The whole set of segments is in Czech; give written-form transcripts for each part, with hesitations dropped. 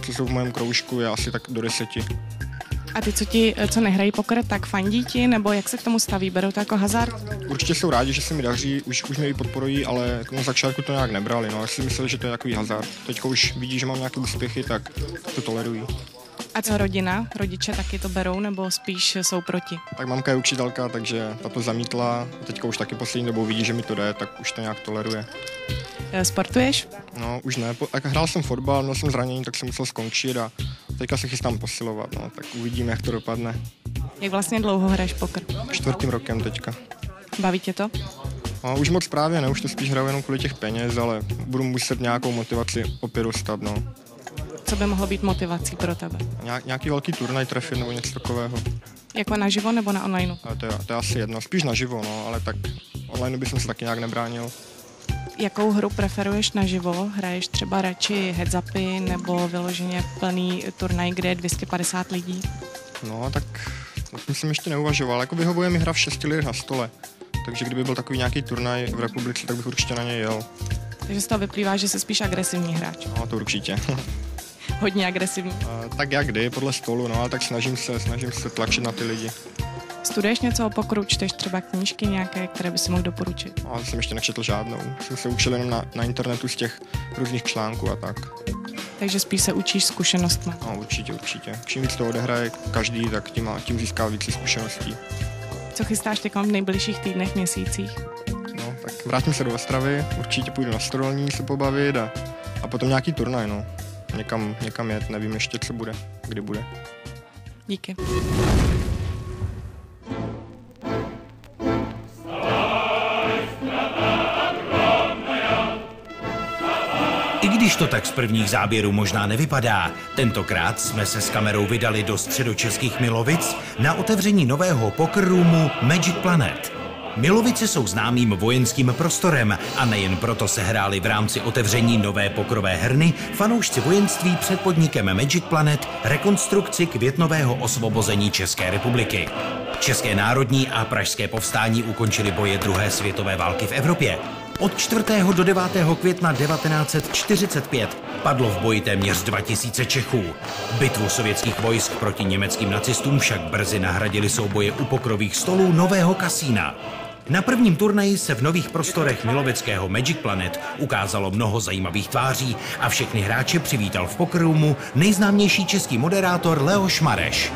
Co jsou v mém kroužku, je asi tak do 10. A ty, co nehrají poker, tak fandí ti, nebo jak se k tomu staví? Berou to jako hazard? Určitě jsou rádi, že se mi daří, už mě i podporují, ale na začátku to nějak nebrali. No, já si myslel, že to je takový hazard. Teďka už vidí, že mám nějaké úspěchy, tak to tolerují. A co rodina? Rodiče taky to berou, nebo spíš jsou proti? Tak mamka je učitelka, takže ta to zamítla. Teďka už taky poslední dobou vidí, že mi to jde, tak už to nějak toleruje. Sportuješ? No, už ne. Hrál jsem fotbal, měl jsem zranění, tak jsem musel skončit a teďka se chystám posilovat, no, tak uvidíme, jak to dopadne. Jak vlastně dlouho hraješ poker? 4. rokem teďka. Baví tě to? No, už moc právě ne, už to spíš hraju jenom kvůli těch peněz, ale budu muset nějakou motivaci opět dostat, no. Co by mohlo být motivací pro tebe? Nějaký velký turnaj trefit nebo něco takového. Jako naživo nebo na onlineu? To je asi jedno, spíš naživo, no, ale tak online bych se taky nějak nebránil. Jakou hru preferuješ naživo? Hraješ třeba radši heads-upy nebo vyloženě plný turnaj, kde je 250 lidí? No, tak jsem ještě neuvažoval. Jako vyhovuje mi hra v 6 lidech na stole. Takže kdyby byl takový nějaký turnaj v republice, tak bych určitě na něj jel. Takže z toho vyplývá, že jsi spíš agresivní hráč. No, to určitě. Hodně agresivní. Tak jak kdy, podle stolu, no, ale tak snažím se tlačit na ty lidi. Studuješ něco o pokeru, čteš třeba knížky nějaké, které by si mohl doporučit? No, jsem ještě nečetl žádnou. Jsem se učil jenom na internetu z těch různých článků a tak. Takže spíš se učíš zkušenostmi? No, určitě. Čím víc to odehraje každý, tak tím získá víc zkušeností. Co chystáš teď v nejbližších týdnech, měsících? No, tak vrátím se do Ostravy, určitě půjdu na Stodolní se pobavit a potom nějaký turnaj, no. Někam jet, nevím ještě, co bude, kdy bude. Díky. I když to tak z prvních záběrů možná nevypadá, tentokrát jsme se s kamerou vydali do středočeských Milovic na otevření nového poker roomu Magic Planet. Milovice jsou známým vojenským prostorem a nejen proto se hráli v rámci otevření nové pokerové herny fanoušci vojenství před podnikem Magic Planet rekonstrukci květnového osvobození České republiky. České národní a pražské povstání ukončili boje druhé světové války v Evropě. Od 4. do 9. května 1945 padlo v boji téměř 2000 Čechů. Bitvu sovětských vojsk proti německým nacistům však brzy nahradili souboje u pokrových stolů nového kasína. Na prvním turnaji se v nových prostorech milovického Magic Planet ukázalo mnoho zajímavých tváří a všechny hráče přivítal v poker roomu nejznámější český moderátor Leoš Mareš.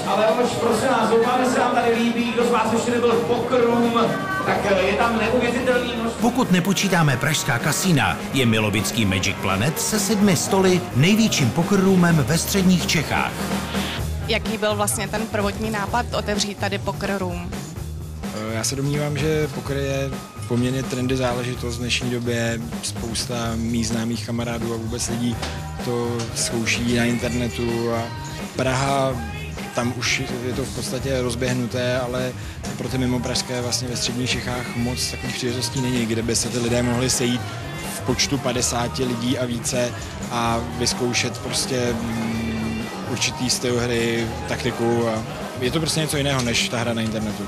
Ale prosím nás, doufáme, se nám tady líbí, kdo z vás ještě nebyl v poker room, tak je tam neuvěřitelný množství. Pokud nepočítáme pražská kasína, je milovický Magic Planet se 7 stoly největším poker roomem ve středních Čechách. Jaký byl vlastně ten prvotní nápad otevřít tady poker room? Já se domnívám, že poker je poměrně trendy záležitost v dnešní době. Spousta mých známých kamarádů a vůbec lidí to zkouší na internetu a Praha, tam už je to v podstatě rozběhnuté, ale pro ty mimopražské vlastně ve středních Čechách moc takových příležitostí není, kde by se ty lidé mohli sejít v počtu 50 lidí a více a vyzkoušet prostě určitý styl hry, taktiku a je to prostě něco jiného než ta hra na internetu.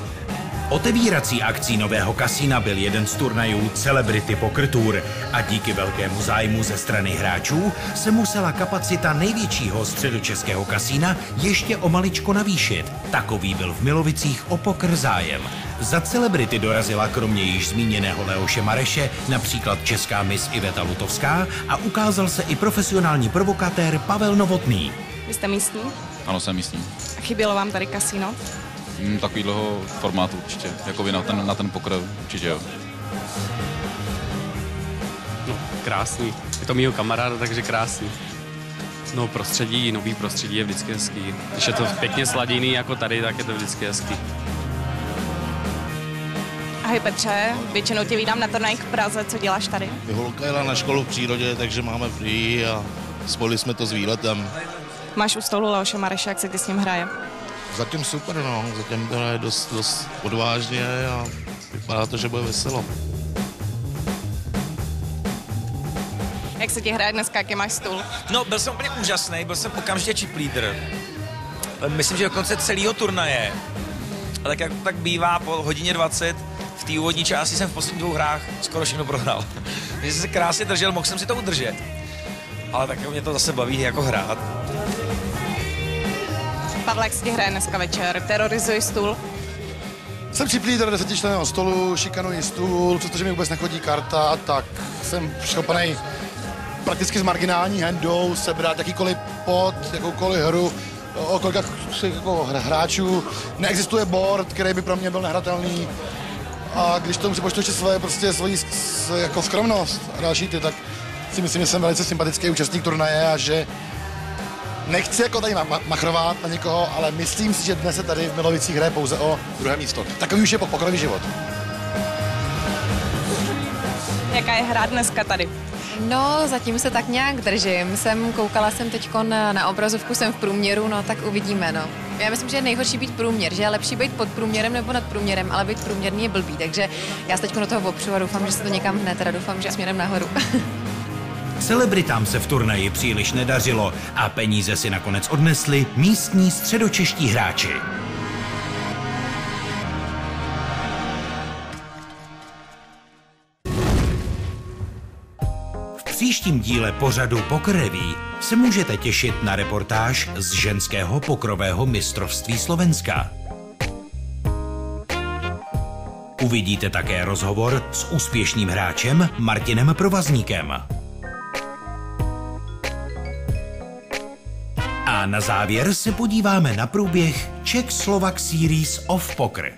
Otevírací akcí nového kasína byl jeden z turnajů Celebrity Poker Tour a díky velkému zájmu ze strany hráčů se musela kapacita největšího středočeského kasína ještě o maličko navýšit. Takový byl v Milovicích o poker zájem. Za Celebrity dorazila kromě již zmíněného Leoše Mareše například česká miss Iveta Lutovská a ukázal se i profesionální provokatér Pavel Novotný. Vy jste místní? Ano, jsem místní. A chybělo vám tady kasíno? Takovýhleho formátu určitě, jako vy na ten poker určitě jo. No, krásný. Je to mýho kamaráda, takže krásný. No, nový prostředí je vždycky hezký. Když je to pěkně sladěný jako tady, tak je to vždycky hezký. Ahoj Petře, většinou tě vídám na turnajích v Praze, co děláš tady? Holka jela na školu v přírodě, takže máme free a spojili jsme to s výletem. Máš u stolu Leoše Mareše, jak se ty s ním hraje? Zatím super, no. Zatím to je dost odvážně a vypadá to, že bude veselo. Jak se ti hraje dneska, jaký máš stůl? No, byl jsem úplně úžasný, byl jsem okamžitě chip leader. Myslím, že do konce celého turnaje A tak jak tak bývá po hodině 20, v té úvodní části jsem v posledních 2 hrách skoro všechno prohrál. Takže jsem se krásně držel, mohl jsem si to udržet. Ale tak mě to zase baví jako hrát. Pavle, jak se ti hraje dneska večer? Terorizuj stůl? Jsem připlý do 10členného stolu, šikanuji stůl, přestože mi vůbec nechodí karta, tak jsem schopený prakticky s marginální handou sebrat jakýkoliv pod, jakoukoliv hru, o kolika jako hráčů. Neexistuje board, který by pro mě byl nehratelný. A když tomu připočtu ještě svoji jako skromnost a další ty, tak si myslím, že jsem velice sympatický účastník turnaje a že nechci jako tady machrovat na někoho, ale myslím si, že dnes se tady v Milovicích hraje pouze o druhé místo. Takový už je pokrový život. Jaká je hra dneska tady? No, zatím se tak nějak držím. Koukala jsem teď na obrazovku, jsem v průměru, no tak uvidíme, no. Já myslím, že je nejhorší být průměr, že je lepší být pod průměrem nebo nad průměrem, ale být průměrný je blbý, takže já se teď do toho opřu a doufám, že se to někam hne, teda doufám, že směrem nahoru. Celebritám se v turnaji příliš nedařilo a peníze si nakonec odnesli místní středočeští hráči. V příštím díle pořadu Poker Revue se můžete těšit na reportáž z ženského pokrového mistrovství Slovenska. Uvidíte také rozhovor s úspěšným hráčem Martinem Provazníkem. A na závěr se podíváme na průběh Czech Slovak Series of Poker.